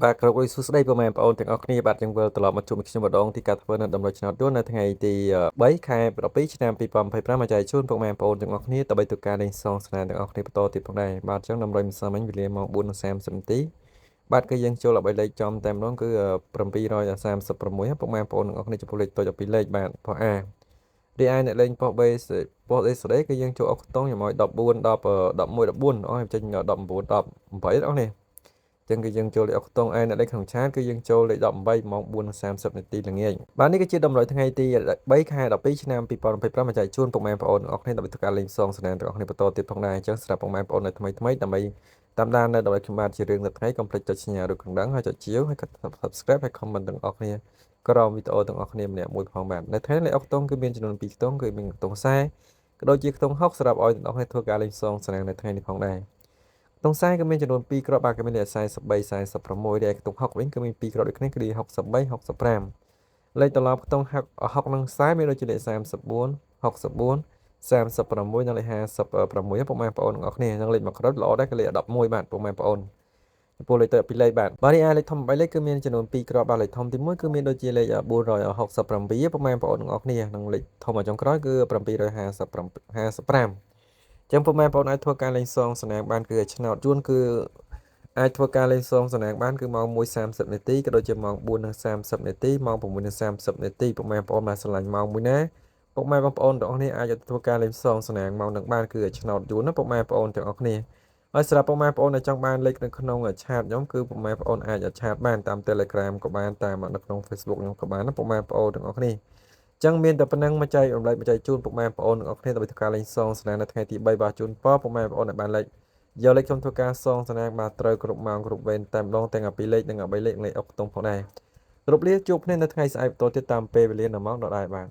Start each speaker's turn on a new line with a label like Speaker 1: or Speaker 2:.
Speaker 1: បាទគ្រប់អ៊ុយសួស្ដីពុកម៉ែបងប្អូនទាំងអស់គ្នាបាទយើងវិលត្រឡប់មកជួបគ្នាខ្ញុំម្ដងទីការធ្វើនៅដំណើរឆ្នោតយន្តនៅថ្ងៃទី3ខែ12ឆ្នាំ2025មកចែកជូនពុកម៉ែបងប្អូនទាំងអស់គ្នាដើម្បីធ្វើការលេងសងស្នាទាំងអស់គ្នាបន្តទៀតផងដែរបាទអញ្ចឹងតម្រុយម្សិលមិញវេលាម៉ោង4:30នាទីបាទគឺយើងចូលឲ្យលេខចំតែម្ដងគឺ736ពុកម៉ែបងប្អូនទាំងអស់គ្នាចំពោះលេខតូច12លេខបាទប៉ុស A រីឯអ្នកលេងប៉ុស B ប៉ុស SD គឺយើងចូលអុកខ្ទង់ខ្ញុំឲ្យ14 10 11 14អស់ចេញ19 18អស់នេះចឹងគឺយើងចូលលេខអុកខ្ទង់ឯអ្នកលេខក្នុងឆាតគឺយើងចូលលេខ18ម៉ោង4:30នាទីល្ងាចបាទនេះគឺជាតម្រុយថ្ងៃទី3ខែ12ឆ្នាំ2025មកចែកជូនពុកម៉ែបងប្អូនទាំងអស់គ្នាដើម្បីធ្វើការលេងសងសនាទាំងអស់គ្នាបន្តទៀតផងដែរអញ្ចឹងសម្រាប់ពុកម៉ែបងប្អូននៅថ្មីដើម្បីតាមដាននៅដើម្បីខ្ញុំបាទជារឿងនៅថ្ងៃកុំភ្លេចចុចសញ្ញារូបកណ្ដឹងហើយចុចជាវហើយកด Subscribe ហើយ Comment ទាំងអស់គ្នាក្រោមវីដេអូទាំងអស់គ្នាម្នាក់មួយផងបាទនៅថ្ងៃលេខអុកខ្ទង់គឺមានចំនួន2ខ្ទង់គឺមានខ្ទង់40ក៏ដូចជាខ្ទង់60សម្រាប់ឲ្យទាំងអស់គ្នាធ្វើការលេងសងសនានៅថ្ងៃនេះផងដែរខ្ទង់40ក៏មានចំនួន2គ្រាប់បាទគឺមានលេខ43 46ដែលខ្ទង់60វិញគឺមាន2គ្រាប់ដូចគ្នាគឺលេខ63 65លេខត្រឡប់ខ្ទង់60និង40មានដូចជាលេខ34 64 36និងលេខ56ពុកម៉ែបងប្អូនទាំងអស់គ្នានិងលេខមួយគ្រាប់ល្អដែរគឺលេខ11បាទពុកម៉ែបងប្អូនចំពោះលេខទៅពីលេខបាទនេះលេខធំ3លេខគឺមានចំនួន2គ្រាប់បាទលេខធំទី1គឺមានដូចជាលេខ467ពុកម៉ែបងប្អូនទាំងអស់គ្នានិងលេខធំចុងក្រោយគឺ755ចឹងពុកម៉ែបងប្អូនអាចធ្វើការលេងសងសនាងបានគឺឆ្នោតយួនគឺអាចធ្វើការលេងសងសនាងបានគឺម៉ោង1:30នាទីក៏ដូចជាម៉ោង4:30នាទីម៉ោង6:30នាទីពុកម៉ែបងប្អូនបានឆ្លាញ់ម៉ោងមួយណាពុកម៉ែបងប្អូនទាំងអស់គ្នាអាចធ្វើការលេងសងសនាងម៉ោងនឹងបានគឺឆ្នោតយួនណាពុកម៉ែបងប្អូនទាំងអស់គ្នាហើយសម្រាប់ពុកម៉ែបងប្អូនដែលចង់បានលេខនៅក្នុងឆាតខ្ញុំគឺពុកម៉ែបងប្អូនអាចឆាតបានតាម Telegram ក៏បានតាមនៅក្នុង Facebook ខ្ញុំក៏បានណាពុកម៉ែបងប្អូនទាំងអស់គ្នាចឹងមានតែប៉ុណ្្នឹងមកចែករំលែកមកចែកជូនពុកម៉ែបងប្អូនទាំងអស់គ្នាដើម្បីធ្វើការលេងសងសនានៅថ្ងៃទី3បាទជូនពរពុកម៉ែបងប្អូនដែលបានលេខយកលេខខ្ញុំធ្វើការសងសនាបាទត្រូវគ្រប់ម៉ោងគ្រប់វេនតែម្ដងទាំង2លេខនិង3លេខលេខអុកខ្ទង់ផងដែរគ្រប់លាជួបគ្នានៅថ្ងៃស្អែកបន្តទៀតតាមពេលវេលានៅម៉ោងដដែលបាទ